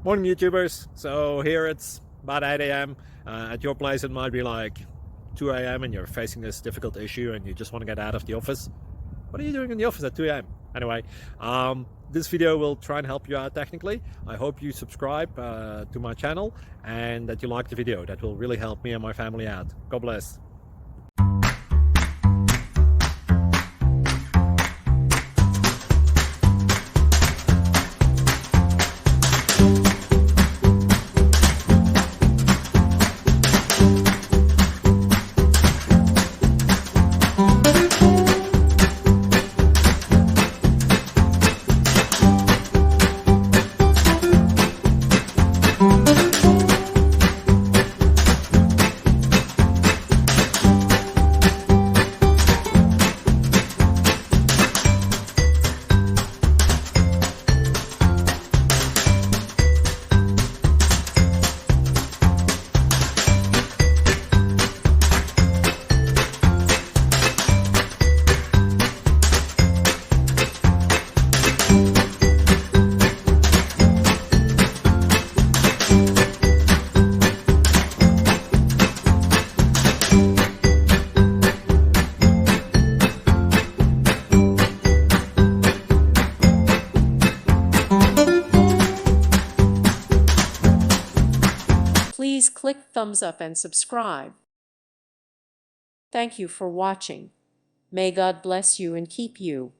Morning YouTubers. So here it's about 8 a.m. At your place it might be like 2 a.m. and you're facing this difficult issue and you just want to get out of the office. What are you doing in the office at 2 a.m.? Anyway, this video will try and help you out technically. I hope you subscribe to my channel and that you like the video. That will really help me and my family out. God bless. Please click thumbs up and subscribe. Thank you for watching. May God bless you and keep you.